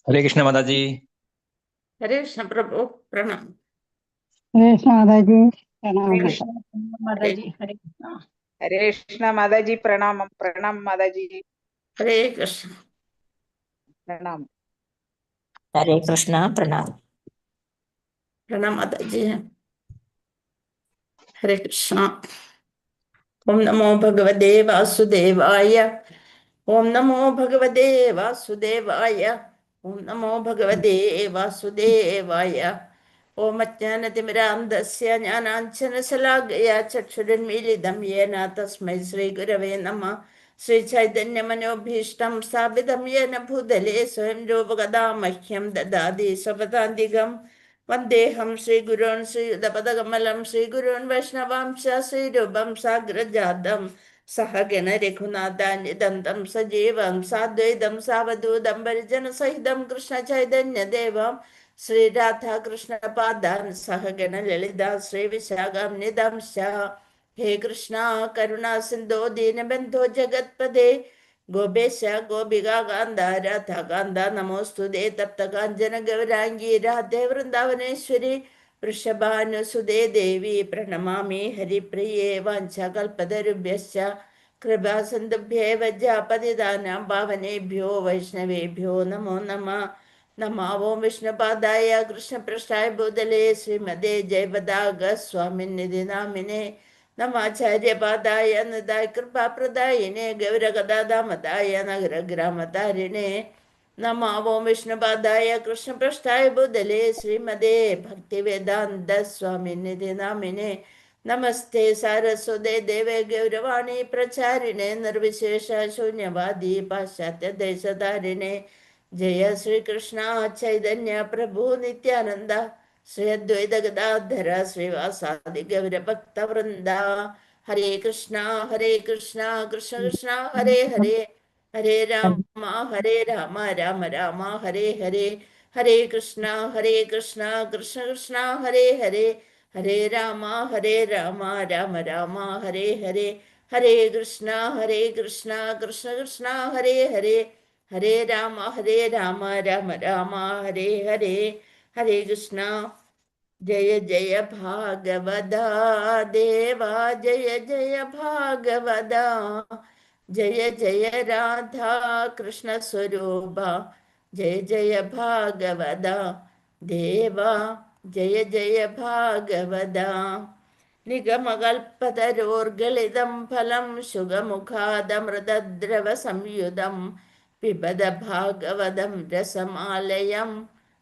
हरे कृष्ण माता जी। हरे कृष्ण प्रभु प्रणाम। हरे कृष्ण माता जी प्रणाम हरे माता। कृष्ण माता जी हरे कृष्ण। हरे कृष्ण माता जी प्रणाम प्रणाम माता जी हरे कृष्ण प्रणाम। हरे कृष्ण प्रणाम। प्रणाम माता जी। हरे कृष्ण। ओम नमो भगवते वासुदेवाय। ओम नमो भगवते वासुदेवाय। ओम नमो भगवते वासुदेवाय। ओम अज्ञानतिमिरान्धस्य ज्ञानाञ्जनशलाकया चक्षुरुन्मीलितं येन तस्मै श्रीगुरवे नमः। श्रीचैतन्यमनोभीष्टं स्थापितं येन भूतले स्वयं रूपकदा मह्यं ददाति स्वपदान्तिकम्। वन्देऽहं श्रीगुरून् श्रीयुतपदकमलं श्रीगुरून् वैष्णवांश्च श्रीरूपं साग्रजातं सहगण रघुनाथान्वितं तं सजीवं साद्वैतं सावधूतं परिजनसहितं कृष्णचैतन्यदेवं श्रीराधा कृष्णपादान् सहगण ललिता श्रीविशाखान्वितांश्च। हे कृष्णा करुणा सिन्धो दीनबन्धो जगत्पदे गोपेश गोपिका कान्ता राधा कान्ता नमोस्तुते तप्त काञ्चन गौराङ्गी राधे वृन्दावनेश्वरी वृषभानुसुते देवी प्रणमामि हरिप्रिये वाञ्छाकल्पतरुभ्यश्च कृपा सिन्धुभ्येव पतितानां पावनेभ्यो वैष्णवेभ्यो नमो नमः। नमो विष्णुपादाय कृष्णपृष्ठाय भूतले श्रीमते जयपताक स्वामिनिधि नामिने नमाचार्यपादाय नदाय कृपाप्रदायिने गौरगदामताय नगरग्रामतारिणे नमो विष्णुपादाय कृष्णपृष्ठाय भूतले श्रीमदे भक्तिवेदान्त स्वामिनिधि नामिने नमस्ते सारस्वते देवे गौरवाणी प्रचारिणे निर्विशेष शून्यवादी पाश्चात्य देशधारिणे जय श्री कृष्ण चैतन्य प्रभु नित्यानंद श्री अद्वैत गदाधर श्रीवासादि गौर भक्त वृंदा। हरे कृष्णा कृष्ण कृष्ण हरे हरे हरे राम राम राम हरे हरे। हरे कृष्णा कृष्ण कृष्ण हरे हरे हरे राम राम राम हरे हरे। हरे कृष्णा कृष्ण कृष्ण हरे हरे हरे राम राम राम हरे हरे। हरे कृष्णा। जय जय भागवदा देवा जय जय भागवदा जय जय राधा कृष्ण स्वरूपा जय जय भागवदा देवा जय जय भागवदा। निगमकल्पतरोर्गलितं फलं शुगमुखादमृतद्रवसंयुतं पिबद भागवतं रसमालयं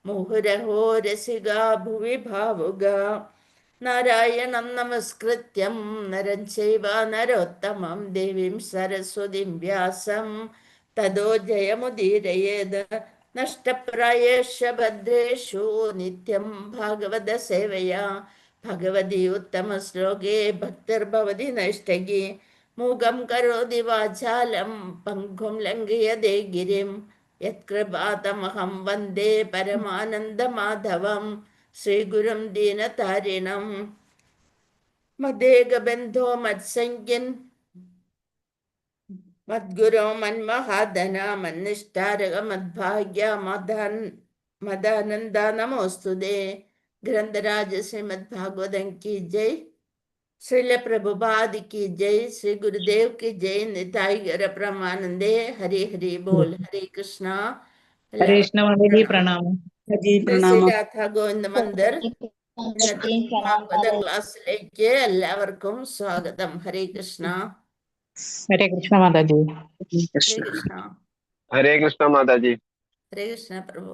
मुहुरहो रसिका भुवि भावुगा। नारायणं नमस्कृत्यं नरं चैव नरोत्तमं देवीं सरस्वतीं व्यासं ततो जयमुदीरयेत्। नष्टप्रायेषु भद्रेषु नित्यं भागवत सेवया भगवती उत्तमश्लोके भक्तिर्भवति नैष्ठिकी। मूकं करोति वाचालं पङ्गुं लङ्घयते गिरिं यत्कृपातमहं वन्दे परमानन्दमाधवं श्रीगुरुं दीनतारिणं मदेकबन्धो मत्सङ्गिन् मद्गुरो मन्महाधन मन्निष्ठारक मद्भाग्य मदानन्दा नमोस्तुते। ग्रंथराज श्रीमद्भागवतम की जय। श्रील प्रभुपाद की जय। श्री गुरुदेव की जय। निताई गौर प्रमानंदे। हरि हरि बोल। हरे कृष्णा। हरे कृष्ण माता जी प्रणाम। जी ശ്രീ प्रणाम। രാധ ഗോവിന്ദ മന്ദിർ ഇന്നത്തെ ഭാഗവത ക്ലാസ്സിലേക്ക് എല്ലാവർക്കും സ്വാഗതം. ഹരേ കൃഷ്ണ. हरे कृष्ण माता जी ഹരേ കൃഷ്ണ. हरे कृष्ण माता जी। ഹരേ കൃഷ്ണ പ്രഭു.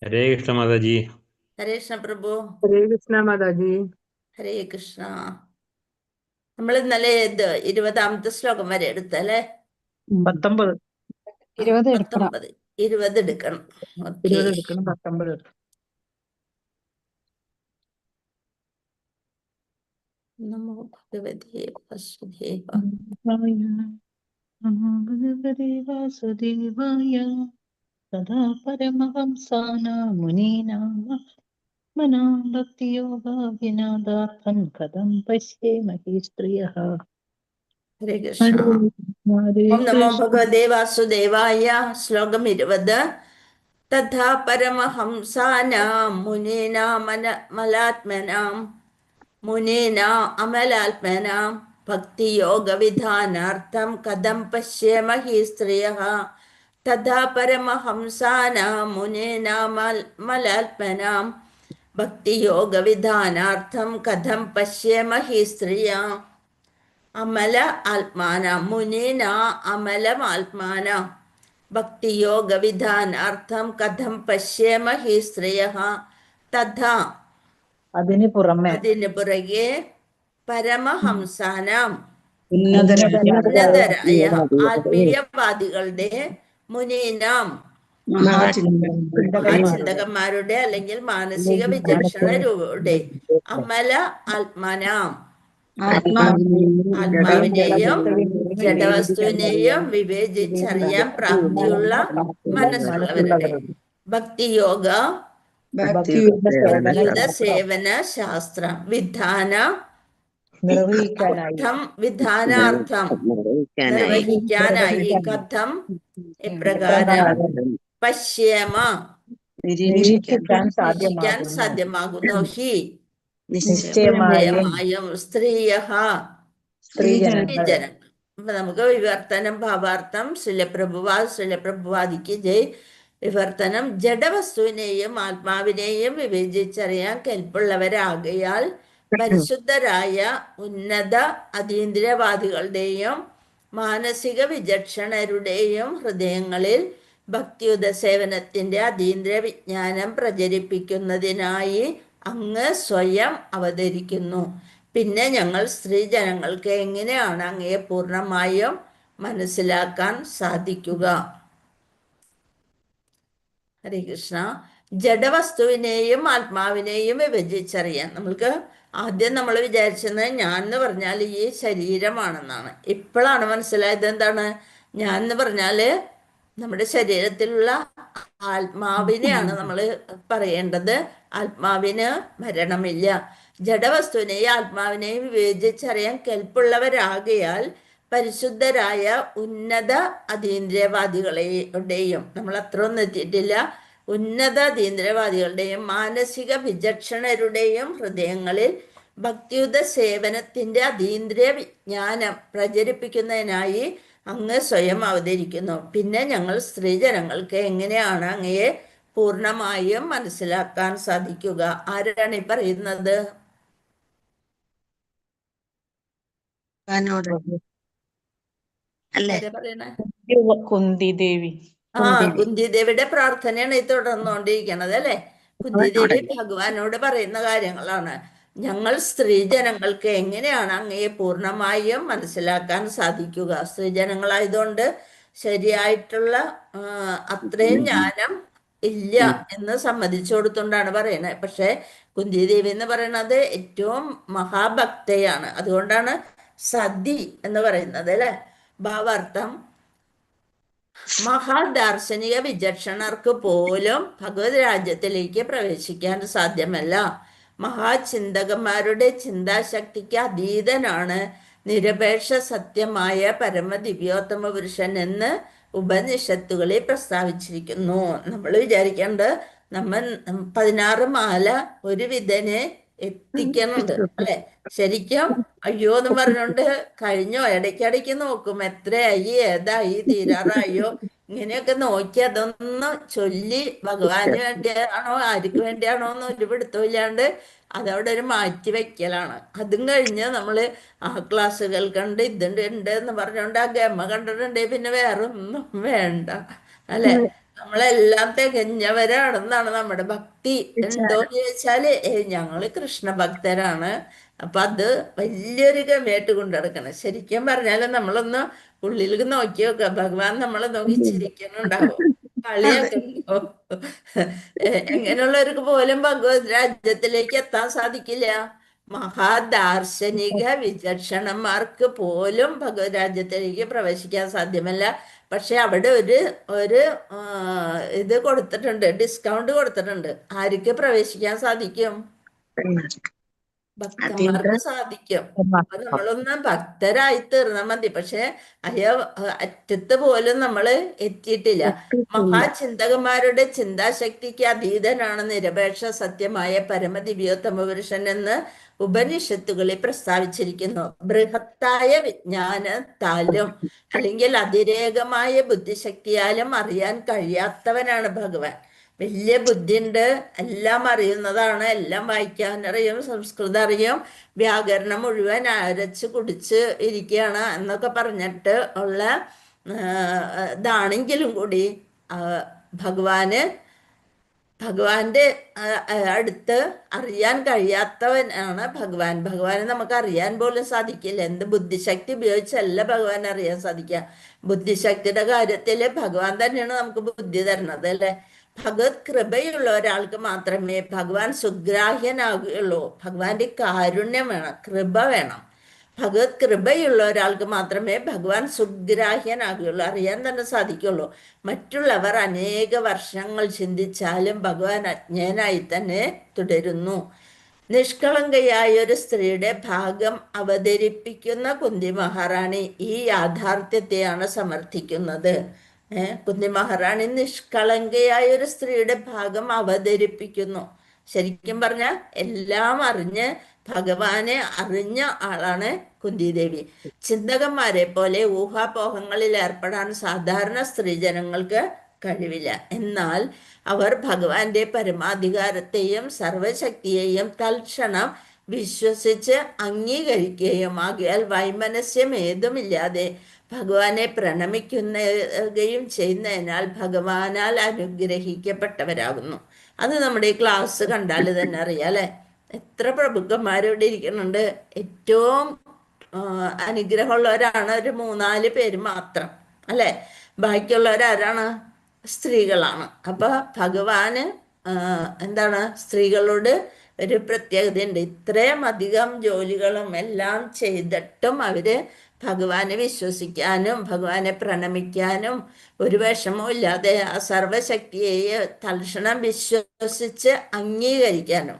हरे कृष्ण माता जी। ഹരേ കൃഷ്ണ പ്രഭു. हरे कृष्ण माता जी। ഹരേ കൃഷ്ണ. നമ്മൾ ഇന്നലെ 20ാമത്തെ ശ്ലോകം വരെ എടുത്തല്ലേ? 19 20 എടുക്കണം. 19. 20 എടുക്കണം. ഓക്കെ. 20 എടുക്കണം 19 എടുക്കണം. നമോ ഭഗവതേ വാസുദേവായ. നമോ ഭഗവതേ വാസുദേവായ സദാ പരമഹംസാനാം മുനീനാം മനാം ഭക്തിയോഗാഭിനാദാർത്ഥം കഥം പശ്യേമഹി സ്ത്രിയഃ. ഹരേ കൃഷ്ണ. ഹരേ ഓം നമോ കൃഷ്ണ. ഭഗവതേ വാസുദേവായ. ശ്ലോകം 20. തഥാ പരമഹംസാനാം മുനീനാം അമലാത്മനാം ഭക്തിയോഗവിധാനാർത്ഥം കഥം പശ്യേമഹി സ്ത്രിയഃ തഥാ പരമഹംസാനാം മുനീനാമലാത്മനാം ഭക്തിയോഗവിധാനാർത്ഥം കഥം പശ്യേമഹി സ്ത്രിയാം അമല ആത്മാനാം മുനീനാ അമലമാത്മാനാം ഭക്തിയോഗവിധാനാർത്ഥം കഥം പശ്യേമഹി സ്ത്രിയഃ തഥാ അതിന് പുറമെ അതിന് പുറകെ പരമഹംസാനാം ഉന്നതരായ ഉന്നതരായ ആത്മീയവാദികളുടെ മുനീനാം ചിന്തകന്മാരുടെ അല്ലെങ്കിൽ മാനസിക വിചക്ഷണരുടെ അമല ആത്മാനാം ആത്മാവിനെയും ജഡവസ്തുവിനെയും വിവേചിച്ചറിയാൻ പ്രാപ്തിയുള്ള മനസ്സുള്ളവരുടെ ഭക്തിയോഗ സേവന ശാസ്ത്ര വിധാനാർത്ഥം നിർവഹിക്കാനായി കഥം ഇപ്രകാരം പശ്യേമ നിരീക്ഷിക്കാൻ സാധ്യമാകുന്നു ഹി നിശ്ചയമായും സ്ത്രീയഃ സ്ത്രീജനങ്ങൾ. അപ്പൊ നമുക്ക് വിവർത്തനം ഭാവാർത്ഥം ശ്രീലപ്രഭുവാദിക്ക് ജയ്. വിവർത്തനം ജഡവസ്തുവിനെയും ആത്മാവിനെയും വിവേചിച്ചറിയാൻ കെൽപ്പുള്ളവരാകയാൽ പരിശുദ്ധരായ ഉന്നത അതീന്ദ്രിയവാദികളുടെയും മാനസിക വിചക്ഷണരുടെയും ഹൃദയങ്ങളിൽ ഭക്തിയുത സേവനത്തിന്റെ അതീന്ദ്രിയ വിജ്ഞാനം പ്രചരിപ്പിക്കുന്നതിനായി അങ്ങ് സ്വയം അവതരിക്കുന്നു. പിന്നെ ഞങ്ങൾ സ്ത്രീ ജനങ്ങൾക്ക് എങ്ങനെയാണ് അങ്ങയെ പൂർണ്ണമായും മനസ്സിലാക്കാൻ സാധിക്കുക? ഹരേ കൃഷ്ണ. ജഡവസ്തുവിനെയും ആത്മാവിനെയും വിഭജിച്ചറിയാൻ നമ്മൾക്ക് ആദ്യം നമ്മൾ വിചാരിച്ചത് ഞാൻ എന്ന് പറഞ്ഞാൽ ഈ ശരീരമാണെന്നാണ്. ഇപ്പോഴാണ് മനസ്സിലായത് എന്താണ് ഞാൻ എന്ന് പറഞ്ഞാല് നമ്മുടെ ശരീരത്തിലുള്ള ആത്മാവിനെയാണ് നമ്മൾ പറയേണ്ടത്. ആത്മാവിന് മരണമില്ല. ജഡവസ്തുവിനെയും ആത്മാവിനെയും വിവേചിച്ചറിയാൻ കെൽപ്പുള്ളവരാകയാൽ പരിശുദ്ധരായ ഉന്നത അതീന്ദ്രിയവാദികളുടെയും നമ്മൾ അത്ര ഒന്നും എത്തിയിട്ടില്ല, ഉന്നത അതീന്ദ്രിയവാദികളുടെയും മാനസിക വിചക്ഷണരുടെയും ഹൃദയങ്ങളിൽ ഭക്തിയുത സേവനത്തിന്റെ അതീന്ദ്രിയ വിജ്ഞാനം പ്രചരിപ്പിക്കുന്നതിനായി അങ്ങ് സ്വയം അവതരിക്കുന്നു. പിന്നെ ഞങ്ങൾ സ്ത്രീജനങ്ങൾക്ക് എങ്ങനെയാണ് അങ്ങയെ പൂർണ്ണമായും മനസ്സിലാക്കാൻ സാധിക്കുക? ആരാണ് ഈ പറയുന്നത്? പറയണേ. കുന്തിദേവി. കുന്തിദേവിയുടെ പ്രാർത്ഥനയാണ് ഈ തുടർന്നുകൊണ്ടിരിക്കുന്നത് അല്ലെ. കുന്തിദേവി ഭഗവാനോട് പറയുന്ന കാര്യങ്ങളാണ്. ഞങ്ങൾ സ്ത്രീജനങ്ങൾക്ക് എങ്ങനെയാണ് അങ്ങയെ പൂർണ്ണമായും മനസ്സിലാക്കാൻ സാധിക്കുക? സ്ത്രീജനങ്ങളായതുകൊണ്ട് ശരിയായിട്ടുള്ള അത്രയും ജ്ഞാനം ഇല്ല എന്ന് സമ്മതിച്ചു കൊടുത്തുകൊണ്ടാണ് പറയുന്നത്. പക്ഷെ കുന്തിദേവി എന്ന് പറയുന്നത് ഏറ്റവും മഹാഭക്തയാണ്. അതുകൊണ്ടാണ് സതി എന്ന് പറയുന്നത് അല്ലെ. ഭാവാർത്ഥം മഹാദാർശനിക വിചക്ഷണർക്ക് പോലും ഭഗവത് രാജ്യത്തിലേക്ക് പ്രവേശിക്കാൻ സാധ്യമല്ല. മഹാചിന്തകന്മാരുടെ ചിന്താശക്തിക്ക് അതീതനാണ് നിരപേക്ഷ സത്യമായ പരമദിവ്യോത്തമ പുരുഷൻ എന്ന് ഉപനിഷത്തുകളിൽ പ്രസ്താവിച്ചിരിക്കുന്നു. നമ്മൾ വിചാരിക്കേണ്ടത് നമ്മൾ 16 മാല ഒരു വിധനെ എത്തിക്കുന്നുണ്ട് അല്ലെ. ശരിക്കും അയ്യോ എന്ന് പറഞ്ഞോണ്ട് കഴിഞ്ഞോ ഇടയ്ക്കിടയ്ക്ക് നോക്കും എത്രയായി, ഏതായി, തീരാറായോ, ഇങ്ങനെയൊക്കെ നോക്കി അതൊന്ന് ചൊല്ലി ഭഗവാന് വേണ്ടിയാണോ ആർക്ക് വേണ്ടിയാണോ എന്ന് ഒരു പിടുത്തമില്ലാണ്ട് അതവിടെ ഒരു മാറ്റി വെക്കലാണ്. അതും കഴിഞ്ഞ് നമ്മള് ആ ക്ലാസ്സുകൾ കണ്ട് ഇതുണ്ട് എന്ന് പറഞ്ഞോണ്ട് ആ ഗമ കണ്ടിട്ടുണ്ടേ പിന്നെ വേറെ ഒന്നും വേണ്ട അല്ലെ. നമ്മളെല്ലാം തികഞ്ഞവരാണെന്നാണ് നമ്മുടെ ഭക്തി. ഉണ്ടോന്ന് ചോദിച്ചാല് ഞങ്ങള് കൃഷ്ണഭക്തരാണ്. അപ്പൊ അത് വലിയൊരു ഗമയായിട്ട് കൊണ്ടുനടക്കണം. ശരിക്കും പറഞ്ഞാല് നമ്മളൊന്ന് ഉള്ളിലേക്ക് നോക്കി നോക്കുക, ഭഗവാൻ നമ്മളെ നോക്കി ചിരിക്കുന്നുണ്ടാവും, കളിയൊക്കെ ഉണ്ടാവും. എങ്ങനെയുള്ളവർക്ക് പോലും ഭഗവത് രാജ്യത്തിലേക്ക് എത്താൻ സാധിക്കില്ല. മഹാദാർശനിക വിചക്ഷണന്മാർക്ക് പോലും ഭഗവത് രാജ്യത്തിലേക്ക് പ്രവേശിക്കാൻ സാധ്യമല്ല. പക്ഷെ അവിടെ ഒരു ഇത് കൊടുത്തിട്ടുണ്ട്, ഡിസ്കൗണ്ട് കൊടുത്തിട്ടുണ്ട്. ആർക്ക് പ്രവേശിക്കാൻ സാധിക്കും? ഭക്തന്മാർക്ക് സാധിക്കും. അപ്പൊ നമ്മളൊന്ന് ഭക്തരായി തീർന്നാൽ മതി. പക്ഷെ അറ്റത്ത് പോലും നമ്മള് എത്തിയിട്ടില്ല. മഹാചിന്തകന്മാരുടെ ചിന്താശക്തിക്ക് അതീതനാണ് നിരപേക്ഷ സത്യമായ പരമദിവ്യോത്തമ പുരുഷൻ എന്ന് ഉപനിഷത്തുകളിൽ പ്രസ്താവിച്ചിരിക്കുന്നു. ബൃഹത്തായ വിജ്ഞാനത്താലും അല്ലെങ്കിൽ അതിരേകമായ ബുദ്ധിശക്തിയാലും അറിയാൻ കഴിയാത്തവനാണ് ഭഗവാൻ. വലിയ ബുദ്ധിയുണ്ട്, എല്ലാം അറിയുന്നതാണ്, എല്ലാം വായിക്കാനറിയും, സംസ്കൃതം അറിയും, വ്യാകരണം മുഴുവൻ അരച്ച് കുടിച്ച് ഇരിക്കുകയാണ് എന്നൊക്കെ പറഞ്ഞിട്ട് ഉള്ള ഇതാണെങ്കിലും കൂടി ഭഗവാന്റെ അടുത്ത് അറിയാൻ കഴിയാത്തവനാണ് ഭഗവാൻ. ഭഗവാനെ നമുക്ക് അറിയാൻ പോലും സാധിക്കില്ല. എന്ത് ബുദ്ധിശക്തി ഉപയോഗിച്ചല്ല ഭഗവാൻ അറിയാൻ സാധിക്കുക. ബുദ്ധിശക്തിയുടെ കാര്യത്തിൽ ഭഗവാൻ തന്നെയാണ് നമുക്ക് ബുദ്ധി തരുന്നത്, അല്ലെ? ഭഗവത് കൃപയുള്ള ഒരാൾക്ക് മാത്രമേ ഭഗവാൻ സുഗ്രാഹ്യനാകുകയുള്ളൂ. ഭഗവാന്റെ കാരുണ്യം വേണം, കൃപ വേണം. ഭഗവത് കൃപയുള്ള ഒരാൾക്ക് മാത്രമേ ഭഗവാൻ സുഗ്രാഹ്യനാകുകയുള്ളൂ, അറിയാൻ തന്നെ സാധിക്കുള്ളൂ. മറ്റുള്ളവർ അനേക വർഷങ്ങൾ ചിന്തിച്ചാലും ഭഗവാൻ അജ്ഞനായി തന്നെ തുടരുന്നു. നിഷ്കളങ്കയായ ഒരു സ്ത്രീയുടെ ഭാഗം അവതരിപ്പിക്കുന്ന കുന്തി മഹാറാണി ഈ യാഥാർത്ഥ്യത്തെയാണ് സമർത്ഥിക്കുന്നത്. കുന്തി മഹാറാണി നിഷ്കളങ്കയായ ഒരു സ്ത്രീയുടെ ഭാഗം അവതരിപ്പിക്കുന്നു. ശരിക്കും പറഞ്ഞാൽ എല്ലാം അറിഞ്ഞ് ഭഗവാനെ അറിഞ്ഞ ആളാണ് കുന്തിദേവി. ചിന്തകന്മാരെ പോലെ ഊഹാപോഹങ്ങളിൽ ഏർപ്പെടാൻ സാധാരണ സ്ത്രീജനങ്ങൾക്ക് കഴിവില്ല. എന്നാൽ അവർ ഭഗവാന്റെ പരമാധികാരത്തെയും സർവശക്തിയെയും തൽക്ഷണം വിശ്വസിച്ച് അംഗീകരിക്കുകയും ആകിയാൽ വൈമനസ്യം ഏതുമില്ലാതെ ഭഗവാനെ പ്രണമിക്കുകയും ചെയ്യുന്നതിനാൽ ഭഗവാനാൽ അനുഗ്രഹിക്കപ്പെട്ടവരാകുന്നു. അത് നമ്മുടെ ഈ ക്ലാസ് കണ്ടാൽ തന്നെ അറിയാം, അല്ലെ? എത്ര പ്രഭുക്കന്മാരിവിടെ ഇരിക്കുന്നുണ്ട്. ഏറ്റവും അനുഗ്രഹമുള്ളവരാണ് ഒരു 3-4 പേര് മാത്രം, അല്ലെ? ബാക്കിയുള്ളവരാരാണ്? സ്ത്രീകളാണ്. അപ്പൊ ഭഗവാന് എന്താണ്, സ്ത്രീകളോട് ഒരു പ്രത്യേകതയുണ്ട്. ഇത്രയും അധികം ജോലികളും എല്ലാം ചെയ്തിട്ടും അവര് ഭഗവാനെ വിശ്വസിക്കാനും ഭഗവാനെ പ്രണമിക്കാനും ഒരു വിഷമവും ഇല്ലാതെ ആ സർവശക്തിയെ തൽക്ഷണം വിശ്വസിച്ച് അംഗീകരിക്കാനും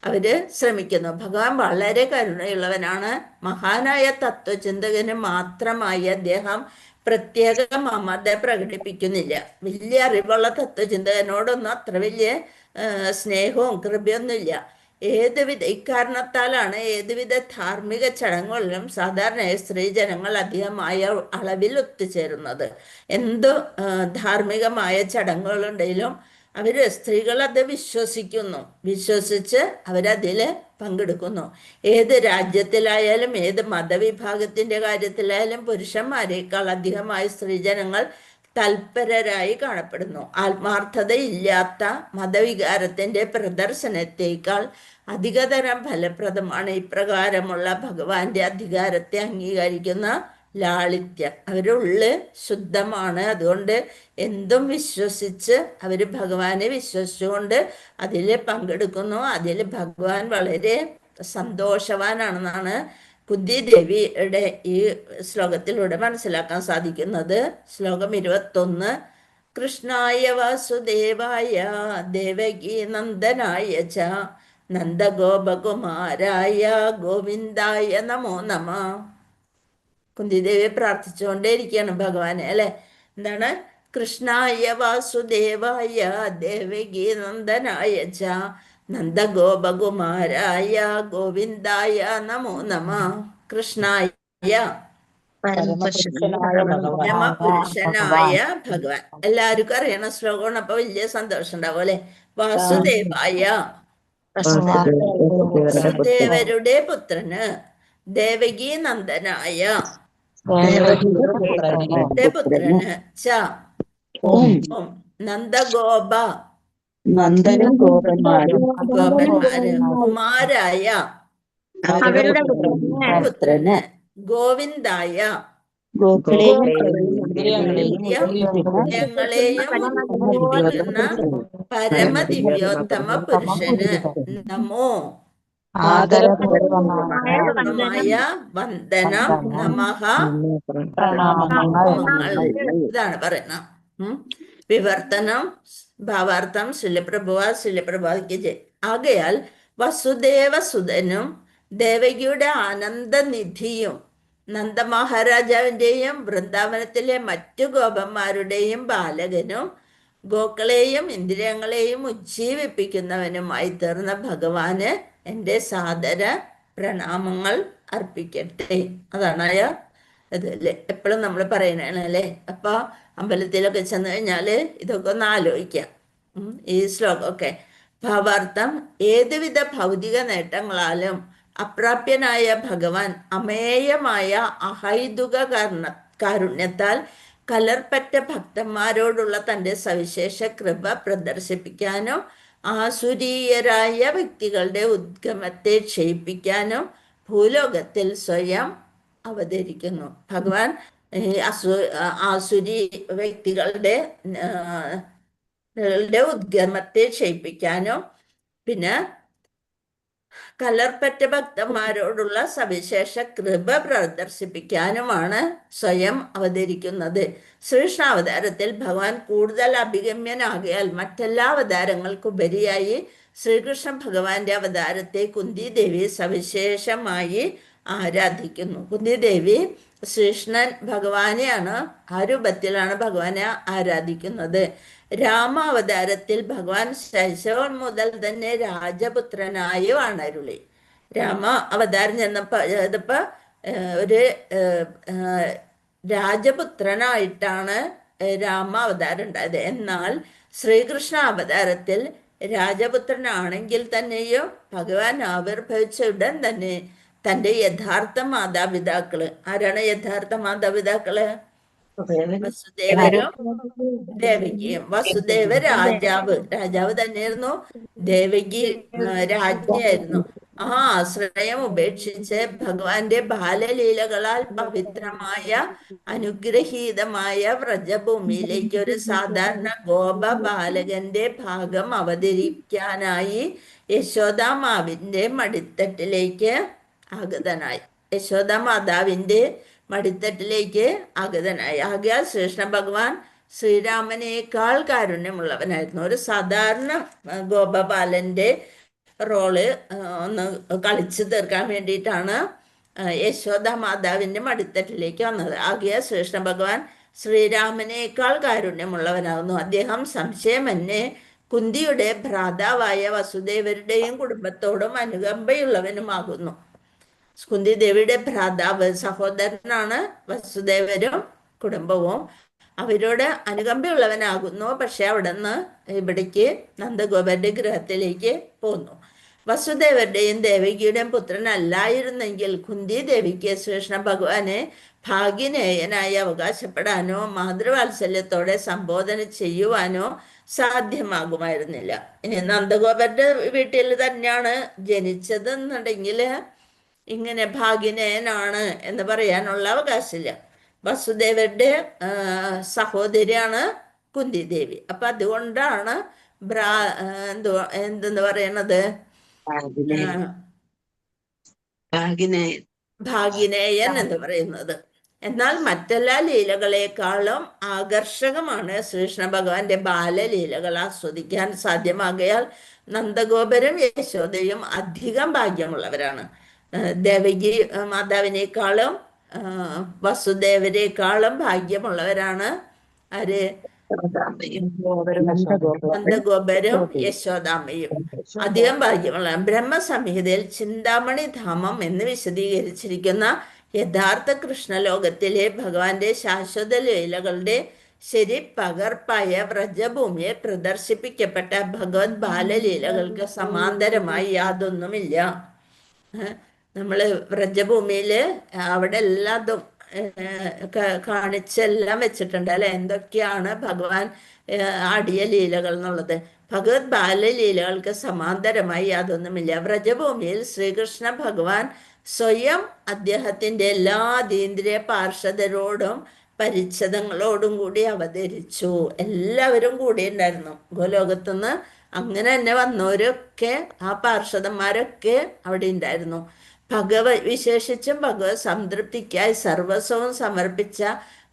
അവര് ശ്രമിക്കുന്നു. ഭഗവാൻ വളരെ കരുണയുള്ളവനാണ്. മഹാനായ തത്വചിന്തകന് മാത്രമായി അദ്ദേഹം പ്രത്യേക മമത പ്രകടിപ്പിക്കുന്നില്ല. വലിയ അറിവുള്ള തത്വചിന്തകനോടൊന്നും അത്ര വലിയ സ്നേഹവും കൃപയൊന്നുമില്ല. ഇക്കാരണത്താലാണ് ഏതുവിധ ധാർമ്മിക ചടങ്ങുകളിലും സാധാരണയായി സ്ത്രീജനങ്ങൾ അധികമായ അളവിൽ ഒത്തുചേരുന്നത്. എന്ത് ധാർമ്മികമായ ചടങ്ങുകളുണ്ടെങ്കിലും സ്ത്രീകൾ അത് വിശ്വസിച്ച് അവരതിൽ പങ്കെടുക്കുന്നു. ഏത് രാജ്യത്തിലായാലും ഏത് മതവിഭാഗത്തിന്റെ കാര്യത്തിലായാലും പുരുഷന്മാരെക്കാൾ അധികമായി സ്ത്രീജനങ്ങൾ തൽപരരായി കാണപ്പെടുന്നു. ആത്മാർത്ഥതയില്ലാത്ത മതവികാരത്തിന്റെ പ്രദർശനത്തേക്കാൾ അധികതരം ഫലപ്രദമാണ് ഇപ്രകാരമുള്ള ഭഗവാന്റെ അധികാരത്തെ അംഗീകരിക്കുന്ന ലാളിത്യം. അവരുള്ളിൽ ശുദ്ധമാണ്. അതുകൊണ്ട് എന്തും വിശ്വസിച്ച് അവര് ഭഗവാനെ വിശ്വസിച്ചുകൊണ്ട് അതിൽ പങ്കെടുക്കുന്നു. അതിൽ ഭഗവാൻ വളരെ സന്തോഷവാനാണെന്നാണ് കുന്തി ദേവിയുടെ ഈ ശ്ലോകത്തിലൂടെ മനസ്സിലാക്കാൻ സാധിക്കുന്നത്. ശ്ലോകം 21. കൃഷ്ണായ വാസുദേവായ ദേവകി നന്ദനായ ച നന്ദഗോപകുമാരായ ഗോവിന്ദായ നമോ നമ. കുന്തിദേവി പ്രാർത്ഥിച്ചുകൊണ്ടേയിരിക്കുകയാണ് ഭഗവാനെ, അല്ലെ? എന്താണ്? കൃഷ്ണായ വാസുദേവായ ദേവകി നന്ദനായ ച നന്ദഗോപകുമാരായ ഗോവിന്ദായ നമോ നമ. കൃഷ്ണായ പരമപുരുഷനായ ഭഗവാൻ. എല്ലാവർക്കും അറിയണ ശ്ലോകമാണ്. അപ്പൊ വലിയ സന്തോഷം ഉണ്ടാവും, അല്ലെ? വാസുദേവായ വസുദേവരുടെ പുത്രന്, ദേവകി നന്ദനായ പുത്രന്, ച നന്ദഗോപ ഗോപന്മാര് കുമാരായ പുത്രന്, ഗോവിന്ദായ പരമദിവ്യോത്തമ പുരുഷന് നമോ ആദരപൂർവമായ വന്ദനം നമഃ പ്രണാമങ്ങൾ. ഇതാണ് പറയുന്നത്. വിവർത്തനം ഭാവാർത്ഥം ശിലപ്രഭുവാദിക്ക് ജയ്. ആകയാൽ വസുദേവസുതനും ദേവകിയുടെ ആനന്ദനിധിയും നന്ദമഹാരാജാവിൻ്റെയും വൃന്ദാവനത്തിലെ മറ്റു ഗോപന്മാരുടെയും ബാലകനും ഗോക്കളെയും ഇന്ദ്രിയങ്ങളെയും ഉജ്ജീവിപ്പിക്കുന്നവനുമായി തീർന്ന ഭഗവാന് എൻ്റെ സാദര പ്രണാമങ്ങൾ അർപ്പിക്കട്ടെ. അതാണ് അതല്ലേ എപ്പോഴും നമ്മൾ പറയണല്ലേ. അപ്പൊ അമ്പലത്തിലൊക്കെ ചെന്ന് കഴിഞ്ഞാല് ഇതൊക്കെ ഒന്ന് ആലോചിക്കാം. ഈ ശ്ലോകമൊക്കെ ഭാവാർത്ഥം: ഏതുവിധ ഭൗതിക നേട്ടങ്ങളാലും അപ്രാപ്യനായ ഭഗവാൻ അമേയമായ അഹൈതുക കാരുണ്യത്താൽ കലർപ്പറ്റ ഭക്തന്മാരോടുള്ള തൻ്റെ സവിശേഷ കൃപ പ്രദർശിപ്പിക്കാനും ആസുരീയരായ വ്യക്തികളുടെ ഉദ്ഗമത്തെ ക്ഷയിപ്പിക്കാനും ഭൂലോകത്തിൽ സ്വയം അവതരിക്കുന്നു. ഭഗവാൻ ആസുരി വ്യക്തികളുടെ ഉദ്ഗമത്തെ ക്ഷയിപ്പിക്കാനും പിന്നെ കലർപ്പറ്റ ഭക്തന്മാരോടുള്ള സവിശേഷ കൃപ പ്രദർശിപ്പിക്കാനുമാണ് സ്വയം അവതരിക്കുന്നത്. ശ്രീകൃഷ്ണാവതാരത്തിൽ ഭഗവാൻ കൂടുതൽ അഭിഗമ്യനാകിയാൽ മറ്റെല്ലാ അവതാരങ്ങൾക്കുപരിയായി ശ്രീകൃഷ്ണ ഭഗവാന്റെ അവതാരത്തെ കുന്തി ദേവി സവിശേഷമായി ആരാധിക്കുന്നു. കുന്തി ദേവി ശ്രീകൃഷ്ണൻ ഭഗവാനെയാണ്, ആ രൂപത്തിലാണ് ഭഗവാനെ ആരാധിക്കുന്നത്. രാമ അവതാരത്തിൽ ഭഗവാൻ ശൈശവം മുതൽ തന്നെ രാജപുത്രനായി വാണരുളി. രാമ അവതാരം ചെന്നപ്പോ ഒരു രാജപുത്രനായിട്ടാണ് രാമ അവതാരം ഉണ്ടായത്. എന്നാൽ ശ്രീകൃഷ്ണ അവതാരത്തിൽ രാജപുത്രനാണെങ്കിൽ തന്നെയും ഭഗവാൻ ആവിർഭവിച്ച ഉടൻ തന്നെ തൻ്റെ യഥാർത്ഥ മാതാപിതാക്കള്, ആരാണ് യഥാർത്ഥ മാതാപിതാക്കള്? വസുദേവരും ദേവകിയും. വസുദേവ രാജാവ് തന്നെയായിരുന്നു, ദേവകി രാജ്ഞിയായിരുന്നു. ആ ആശ്രയം ഉപേക്ഷിച്ച് ഭഗവാന്റെ ബാലലീലകളാൽ പവിത്രമായ അനുഗ്രഹീതമായ വ്രജഭൂമിയിലേക്ക് ഒരു സാധാരണ ഗോപ ബാലകന്റെ ഭാഗം അവതരിക്കാനായി യശോദാമാവിന്റെ മടിത്തട്ടിലേക്ക് ആഗതനായി. യശോദാമാതാവിന്റെ മടിത്തട്ടിലേക്ക് ആഗതനായി. ആകയാൽ ശ്രീകൃഷ്ണ ഭഗവാൻ ശ്രീരാമനേക്കാൾ കാരുണ്യമുള്ളവനായിരുന്നു. ഒരു സാധാരണ ഗോപബാലന്റെ റോള് ഒന്ന് കളിച്ചു തീർക്കാൻ വേണ്ടിയിട്ടാണ് യശോദ മാതാവിന്റെ മടിത്തട്ടിലേക്ക് വന്നത്. ആകയാൽ ശ്രീകൃഷ്ണ ഭഗവാൻ ശ്രീരാമനേക്കാൾ കാരുണ്യമുള്ളവനാകുന്നു. അദ്ദേഹം സംശയമന്യേ കുന്തിയുടെ ഭ്രാതാവായ വസുദേവരുടെയും കുടുംബത്തോടും അനുകമ്പയുള്ളവനുമാകുന്നു. കുന്തി ദേവിയുടെ ഭ്രാതാവ് സഹോദരനാണ് വസുദേവരും കുടുംബവും. അവരോട് അനുകമ്പയുള്ളവനാകുന്നു. പക്ഷെ അവിടെ നിന്ന് ഇവിടേക്ക് നന്ദഗോപരുടെ ഗൃഹത്തിലേക്ക് പോന്നു. വസുദേവരുടെയും ദേവകിയുടെയും പുത്രനല്ലായിരുന്നെങ്കിൽ കുന്തി ദേവിക്ക് ശ്രീകൃഷ്ണ ഭഗവാനെ ഭാഗ്യനേയനായി അവകാശപ്പെടാനോ മാതൃവാത്സല്യത്തോടെ സംബോധന ചെയ്യുവാനോ സാധ്യമാകുമായിരുന്നില്ല. ഇനി നന്ദഗോപരുടെ വീട്ടിൽ തന്നെയാണ് ജനിച്ചതെന്നുണ്ടെങ്കിൽ ഇങ്ങനെ ഭാഗ്യനേയനാണ് എന്ന് പറയാനുള്ള അവകാശമില്ല. വസുദേവരുടെ സഹോദരിയാണ് കുന്തി ദേവി. അപ്പൊ അതുകൊണ്ടാണ് എന്തെന്ന് പറയണത്, ഭാഗ്യനേയൻ എന്ന് പറയുന്നത്. എന്നാൽ മറ്റെല്ലാ ലീലകളെക്കാളും ആകർഷകമാണ് ശ്രീകൃഷ്ണ ഭഗവാന്റെ ബാലലീലകൾ ആസ്വദിക്കാൻ സാധ്യമാകയാൽ നന്ദഗോപരും യശോദയും അധികം ഭാഗ്യമുള്ളവരാണ്. ദേവകി മാതാവിനേക്കാളും വസുദേവരെക്കാളും ഭാഗ്യമുള്ളവരാണ് ആര്? നന്ദഗോപരും യശോദാമ്മയും അധികം ഭാഗ്യമുള്ള. ബ്രഹ്മസംഹിതയിൽ ചിന്താമണി ധാമം എന്ന് വിശദീകരിച്ചിരിക്കുന്ന യഥാർത്ഥ കൃഷ്ണലോകത്തിലെ ഭഗവാന്റെ ശാശ്വത ലീലകളുടെ ശരി പകർപ്പായ വ്രജഭൂമിയെ പ്രദർശിപ്പിക്കപ്പെട്ട ഭഗവത് ബാലലീലകൾക്ക് സമാന്തരമായി യാതൊന്നുമില്ല. നമ്മള് വ്രജഭൂമിയില് അവിടെ എല്ലാതും കാണിച്ചെല്ലാം വെച്ചിട്ടുണ്ട് അല്ലെ, എന്തൊക്കെയാണ് ഭഗവാൻ ആടിയ ലീലകൾ എന്നുള്ളത്. ഭഗവത് ബാലലീലകൾക്ക് സമാന്തരമായി യാതൊന്നുമില്ല. വ്രജഭൂമിയിൽ ശ്രീകൃഷ്ണ ഭഗവാൻ സ്വയം അദ്ദേഹത്തിന്റെ എല്ലാ അതീന്ദ്രിയ പാർഷദരോടും പരിച്ഛദങ്ങളോടും കൂടി അവതരിച്ചു. എല്ലാവരും കൂടി ഉണ്ടായിരുന്നു ഗോലോകത്തുനിന്ന്. അങ്ങനെ തന്നെ വന്നവരൊക്കെ ആ പാർഷദന്മാരൊക്കെ അവിടെ ഉണ്ടായിരുന്നു. വിശേഷിച്ചും ഭഗവത് സംതൃപ്തിക്കായി സർവസ്വവും സമർപ്പിച്ച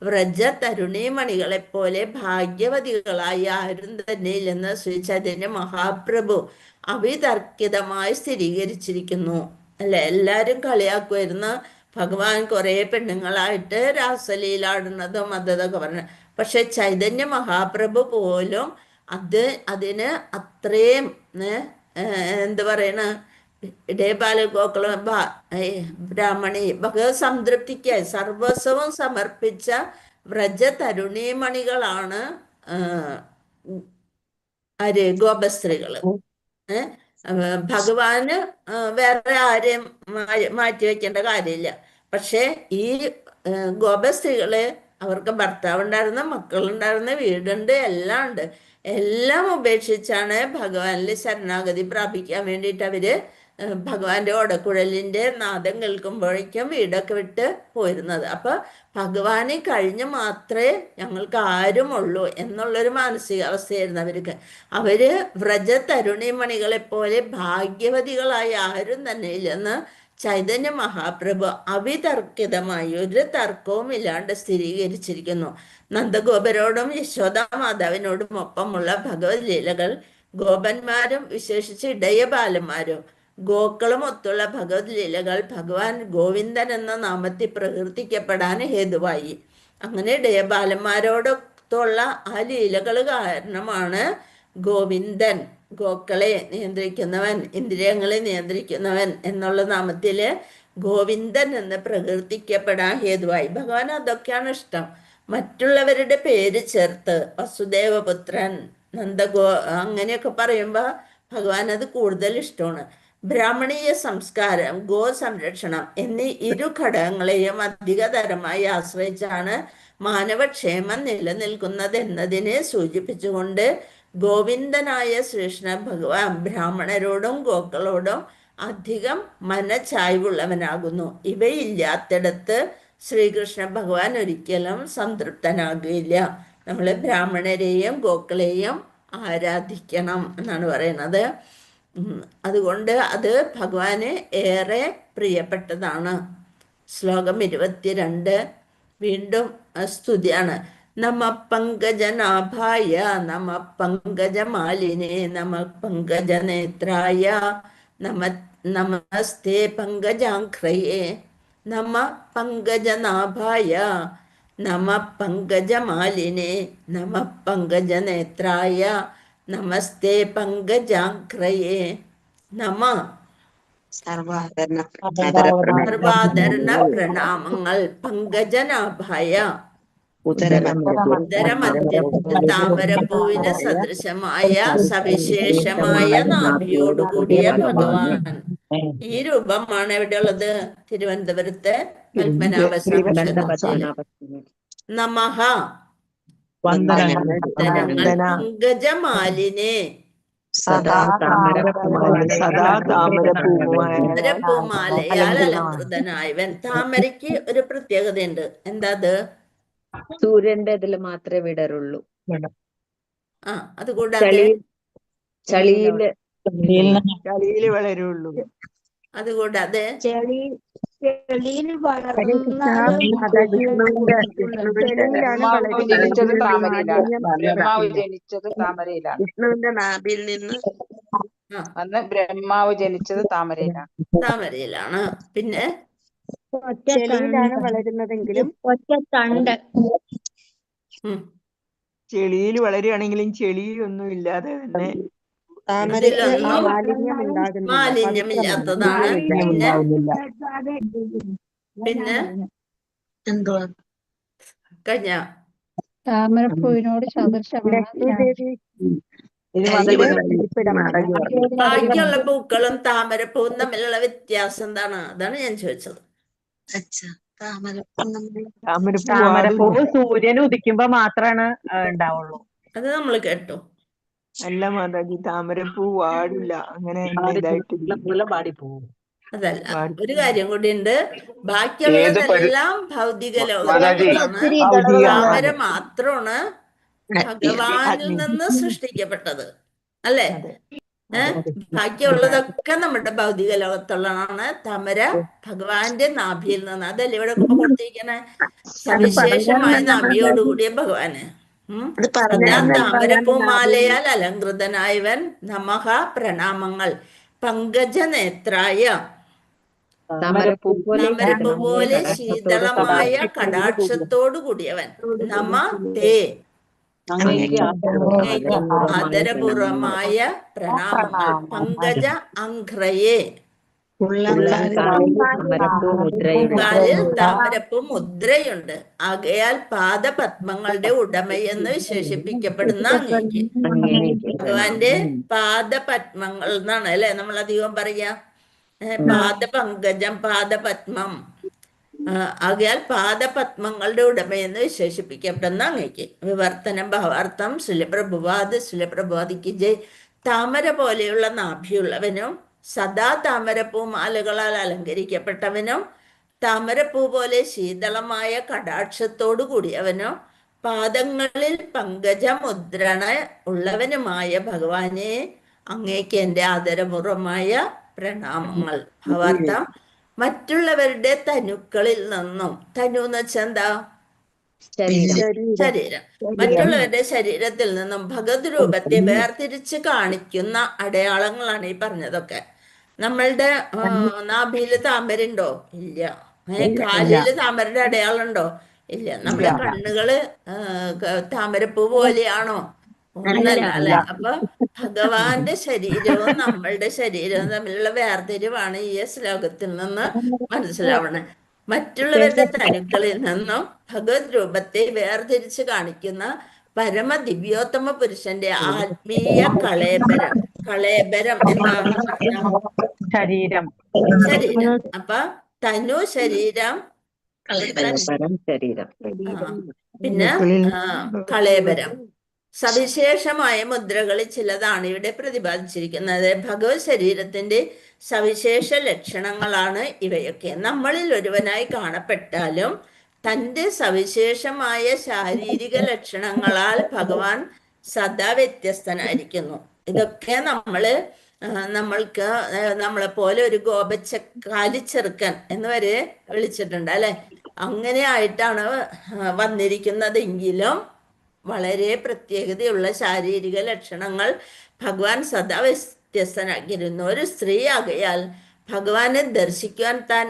വ്രജ തരുണീമണികളെപ്പോലെ ഭാഗ്യവതികളായി ആരും തന്നെ ഇല്ലെന്ന് ശ്രീ ചൈതന്യ മഹാപ്രഭു അവിതർക്കിതമായി സ്ഥിരീകരിച്ചിരിക്കുന്നു. അല്ലെ, എല്ലാരും കളിയാക്കുമായിരുന്നു ഭഗവാൻ കുറെ പെണ്ണുങ്ങളായിട്ട് രാസലീലാടുന്നതും അതൊക്കെ പറഞ്ഞു. പക്ഷെ ചൈതന്യ മഹാപ്രഭു പോലും അതിന് അത്രയും എന്ത് പറയണ ഇടയബാലഗോകുളം ബ്രാഹ്മണി ഭഗവത് സംതൃപ്തിക്കായി സർവസ്വവും സമർപ്പിച്ച വ്രജ തരുണീമണികളാണ് ആര് ഗോപസ്ത്രീകള്. ഭഗവാന് വേറെ ആരെയും മാറ്റി വെക്കേണ്ട കാര്യമില്ല. പക്ഷെ ഈ ഗോപസ്ത്രീകള് അവർക്ക് ഭർത്താവ് ഉണ്ടായിരുന്ന, മക്കളുണ്ടായിരുന്ന, വീടുണ്ട്, എല്ലാം ഉണ്ട്. എല്ലാം ഉപേക്ഷിച്ചാണ് ഭഗവാനിൽ ശരണാഗതി പ്രാപിക്കാൻ വേണ്ടിയിട്ട് അവര് ഭഗവാന്റെ ഓടക്കുഴലിന്റെ നാദം കേൾക്കുമ്പോഴേക്കും വീടൊക്കെ വിട്ട് പോയിരുന്നത്. അപ്പൊ ഭഗവാനെ കഴിഞ്ഞ് മാത്രമേ ഞങ്ങൾക്ക് ആരുമുള്ളൂ എന്നുള്ളൊരു മാനസികാവസ്ഥയായിരുന്നു അവർക്ക്. അവര് വ്രജ തരുണിമണികളെ പോലെ ഭാഗ്യവതികളായി ആരും തന്നെ ഇല്ലെന്ന് ചൈതന്യ മഹാപ്രഭു അവിതർക്കിതമായി ഒരു തർക്കവും ഇല്ലാണ്ട് സ്ഥിരീകരിച്ചിരിക്കുന്നു. നന്ദഗോപരോടും യശോദാ മാതാവിനോടും ഒപ്പമുള്ള ഭഗവത് ലീലകൾ ഗോപന്മാരും വിശേഷിച്ച് ഇടയബാലന്മാരും ഗോക്കളും ഒത്തുള്ള ഭഗവത് ലീലകൾ ഭഗവാൻ ഗോവിന്ദൻ എന്ന നാമത്തിൽ പ്രകീർത്തിക്കപ്പെടാൻ ഹേതുവായി. അങ്ങനെ ഇടയബാലന്മാരോടൊത്തുള്ള ആ ലീലകൾ കാരണമാണ് ഗോവിന്ദൻ, ഗോക്കളെ നിയന്ത്രിക്കുന്നവൻ, ഇന്ദ്രിയങ്ങളെ നിയന്ത്രിക്കുന്നവൻ എന്നുള്ള നാമത്തില് ഗോവിന്ദൻ എന്ന് പ്രകീർത്തിക്കപ്പെടാൻ ഹേതുവായി. ഭഗവാൻ അതൊക്കെയാണ് ഇഷ്ടം. മറ്റുള്ളവരുടെ പേര് ചേർത്ത് വസുദേവപുത്രൻ, നന്ദഗോ അങ്ങനെയൊക്കെ പറയുമ്പോൾ ഭഗവാൻ അത് കൂടുതൽ ഇഷ്ടമാണ്. ബ്രാഹ്മണീയ സംസ്കാരം, ഗോ സംരക്ഷണം എന്നീ ഇരു ഘടകങ്ങളെയും അധികതരമായി ആശ്രയിച്ചാണ് മാനവക്ഷേമം നിലനിൽക്കുന്നത് എന്നതിനെ സൂചിപ്പിച്ചുകൊണ്ട് ഗോവിന്ദനായ ശ്രീകൃഷ്ണ ഭഗവാൻ ബ്രാഹ്മണരോടും ഗോക്കളോടും അധികം മനച്ചായ്വുള്ളവനാകുന്നു. ഇവയില്ലാത്തിടത്ത് ശ്രീകൃഷ്ണ ഭഗവാൻ ഒരിക്കലും സംതൃപ്തനാകില്ല. നമ്മൾ ബ്രാഹ്മണരെയും ഗോക്കളെയും ആരാധിക്കണം എന്നാണ് പറയുന്നത്. അതുകൊണ്ട് അത് ഭഗവാന് ഏറെ പ്രിയപ്പെട്ടതാണ്. ശ്ലോകം 22 വീണ്ടും സ്തുതിയാണ്. നമ പങ്കജനാഭായ നമ പങ്കജമാലിനേ നമ പങ്കജനേത്രായ നമസ്തേ പങ്കജാഘ്രയേ നമ പങ്കജനാഭായ നമ പങ്കജമാലിനേ നമ പങ്കജനേത്രായ നമസ്തേ പങ്കജാഘ്രയേ നമ. സർവാദരണ പ്രണാമങ്ങൾ പങ്കജനാഭായ ഉദരമധ്യത്തിൽ താമരപ്പൂവിന് സദൃശമായ സവിശേഷമായ നാഭിയോടുകൂടിയ ഭഗവാൻ. ഈ രൂപമാണ് എവിടെയുള്ളത്? തിരുവനന്തപുരത്തെ പത്മനാഭസ്വാമി. നമഃ പങ്കജമാലിനെ താമരപ്പൂമാലയാൽ അലങ്കൃതനായവൻ. താമരയ്ക്ക് ഒരു പ്രത്യേകതയുണ്ട്. എന്താ അത്? സൂര്യന്റെ ഇതിൽ മാത്രമേ വിടരുള്ളൂ. അതുകൂടാതെ ചളിയില് വളരുള്ളൂ. അതുകൂടാതെ വിഷ്ണുവിന്റെ നാഭിയിൽ നിന്ന് അന്ന് ബ്രഹ്മാവ് ജനിച്ചത് താമരയിലാണ്. പിന്നെ ചെളിയിലാണ് വളരുന്നതെങ്കിലും ചെളിയിൽ വളരുകയാണെങ്കിലും ചെളിയൊന്നും ഇല്ലാതെ തന്നെ മാലിന്യമില്ലാത്തതാണ്. പിന്നെ എന്തുവാ കഴിഞ്ഞ താമരപ്പൂവിനോട് ബാക്കിയുള്ള പൂക്കളും താമരപ്പൂവും തമ്മിലുള്ള വ്യത്യാസം എന്താണ്? അതാണ് ഞാൻ ചോദിച്ചത്. താമരപ്പൂവ് സൂര്യൻ ഉദിക്കുമ്പോ മാത്രമാണ് ഉണ്ടാവുള്ളൂ. അത് നമ്മൾ കേട്ടു. അല്ല മാതാജി, താമരപ്പൂ വാടില്ല, അങ്ങനെ പാടിപ്പോവും. അതല്ല, ഒരു കാര്യം കൂടി ഉണ്ട്. ബാക്കിയുള്ളതെല്ലാം ഭൗതിക ലോകത്താണ്. താമര മാത്രമാണ് ഭഗവാനിൽ നിന്ന് സൃഷ്ടിക്കപ്പെട്ടത്, അല്ലേ? ബാക്കിയുള്ളതൊക്കെ നമ്മുടെ ഭൗതിക ലോകത്തുള്ളതാണ്. താമര ഭഗവാന്റെ നാഭിയിൽ നിന്ന്. അതല്ലേ ഇവിടെ കൊടുത്തിരിക്കണേ? സവിശേഷമായ നാഭിയോടുകൂടിയ ഭഗവാന്. താമരപ്പൂമാലയാൽ അലങ്കൃതനായവൻ. നമഃ പ്രണാമങ്ങൾ പങ്കജനേത്രായ താമരപ്പൂ പോലെ താമരപ്പൂ പോലെ ശീതളമായ ശീതളമായ കടാക്ഷത്തോടു കൂടിയവൻ. നമ തേ, അങ്ങേക്ക് അങ്ങേക്ക് ആദരപൂർവമായ പ്രണാമങ്ങൾ. പങ്കജ അംഘ്രയെ, ഉള്ളംകാലിൽ താമരപ്പൂ മുദ്രയുണ്ട്. കാലിൽ താമരപ്പൂ മുദ്രയുണ്ട്. ആകയാൽ പാദപത്മങ്ങളുടെ ഉടമയെന്ന് വിശേഷിപ്പിക്കപ്പെടുന്ന അങ്ങേക്ക്. അങ്ങേക്ക് ഭഗവാന്റെ പാദപത്മങ്ങൾ എന്നാണ് അല്ലെ നമ്മൾ അധികം പറയാ. പാദപങ്കജം, പാദപത്മം. ആകയാൽ പാദപത്മങ്ങളുടെ ഉടമയെന്ന് വിശേഷിപ്പിക്കപ്പെടുന്ന അങ്ങേക്ക്. വിവർത്തനം ഭാവാർത്ഥം. ശ്രീലപ്രഭുവാദിക്ക് ജയ്. താമര പോലെയുള്ള നാഭിയുള്ളവനും സദാ താമരപ്പൂ മാലകളാൽ അലങ്കരിക്കപ്പെട്ടവനും താമരപ്പൂ പോലെ ശീതളമായ കടാക്ഷത്തോടു കൂടിയവനും പാദങ്ങളിൽ പങ്കജമുദ്രണ ഉള്ളവനുമായ ഭഗവാനെ, അങ്ങേക്ക് എൻ്റെ ആദരപൂർവമായ പ്രണാമങ്ങൾ. ഭാവാർത്ഥം. മറ്റുള്ളവരുടെ തനുക്കളിൽ നിന്നും, തനു എന്ന് വെച്ചാൽ എന്താ? ശരീരം. മറ്റുള്ളവരുടെ ശരീരത്തിൽ നിന്നും ഭഗവത് രൂപത്തെ വേർതിരിച്ച് കാണിക്കുന്ന അടയാളങ്ങളാണ് ഈ പറഞ്ഞതൊക്കെ. നമ്മളുടെ നാഭിയില് താമരയുണ്ടോ? ഇല്ല. കാലില് താമരയുടെ അടയാളം ഉണ്ടോ? ഇല്ല. നമ്മുടെ കണ്ണുകള് താമരപ്പൂ പോലെയാണോ? ഒന്നല്ല അല്ലെ. അപ്പൊ ഭഗവാന്റെ ശരീരവും നമ്മളുടെ ശരീരവും തമ്മിലുള്ള വേർതിരിവാണ് ഈ ശ്ലോകത്തിൽ നിന്ന് മനസ്സിലാവണേ. മറ്റുള്ളവരുടെ തനുക്കളിൽ നിന്നും ഭഗവത് രൂപത്തെ വേർതിരിച്ച് കാണിക്കുന്ന പരമദിവ്യോത്തമ പുരുഷന്റെ ആത്മീയ കളേബരം എന്താണ്? ശരീരം. അപ്പൊ തനു ശരീരം, ശരീരം. പിന്നെ കളേബരം. സവിശേഷമായ മുദ്രകളിൽ ചിലതാണ് ഇവിടെ പ്രതിപാദിച്ചിരിക്കുന്നത്. ഭഗവത് ശരീരത്തിന്റെ സവിശേഷ ലക്ഷണങ്ങളാണ് ഇവയൊക്കെ. നമ്മളിൽ ഒരുവനായി കാണപ്പെട്ടാലും തൻ്റെ സവിശേഷമായ ശാരീരിക ലക്ഷണങ്ങളാൽ ഭഗവാൻ സദാ വ്യത്യസ്തനായിരിക്കുന്നു. ഇതൊക്കെ നമ്മൾക്ക് നമ്മളെ പോലെ ഒരു കാലിച്ചെറുക്കൻ എന്ന് വരെ വിളിച്ചിട്ടുണ്ട് അല്ലെ. അങ്ങനെ ആയിട്ടാണ് വന്നിരിക്കുന്നതെങ്കിലും വളരെ പ്രത്യേകതയുള്ള ശാരീരിക ലക്ഷണങ്ങൾ ഭഗവാൻ സദാ വ്യത്യസ്തനാക്കിയിരുന്നു. ഒരു സ്ത്രീ ആകയാൽ ഭഗവാനെ ദർശിക്കുവാൻ താൻ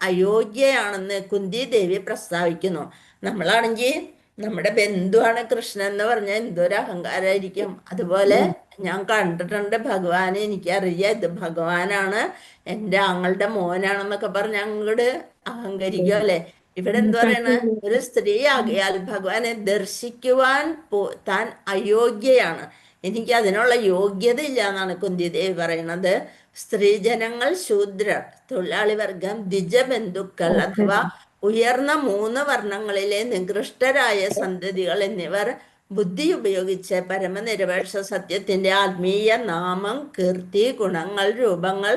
അയോഗ്യയാണെന്ന് കുന്തി ദേവി പ്രസ്താവിക്കുന്നു. നമ്മളാണെങ്കിൽ നമ്മുടെ ബന്ധുവാണ് കൃഷ്ണൻ എന്ന് പറഞ്ഞാൽ എന്തൊരു അഹങ്കാരമായിരിക്കും. അതുപോലെ ഞാൻ കണ്ടിട്ടുണ്ട് ഭഗവാനെ, എനിക്കറിയാം ഇത് ഭഗവാനാണ്, എൻ്റെ ആങ്ങളുടെ മോനാണെന്നൊക്കെ പറഞ്ഞ് അങ്ങോട്ട് അഹങ്കരിക്കും അല്ലെ. ഇവിടെ എന്ത് പറയണ? ഒരു സ്ത്രീ ആകയാൽ ഭഗവാനെ ദർശിക്കുവാൻ താൻ അയോഗ്യയാണ്, എനിക്ക് അതിനുള്ള യോഗ്യത ഇല്ല എന്നാണ് കുന്തിദേവി പറയണത്. സ്ത്രീജനങ്ങൾ, ശൂദ്രർ, തൊഴിലാളി വർഗം, ദ്വിജബന്ധുക്കൾ അഥവാ ഉയർന്ന 3 വർണ്ണങ്ങളിലെ നികൃഷ്ടരായ സന്തതികൾ എന്നിവർ ബുദ്ധി ഉപയോഗിച്ച് പരമനിരപേക്ഷ സത്യത്തിന്റെ ആത്മീയ നാമം, കീർത്തി, ഗുണങ്ങൾ, രൂപങ്ങൾ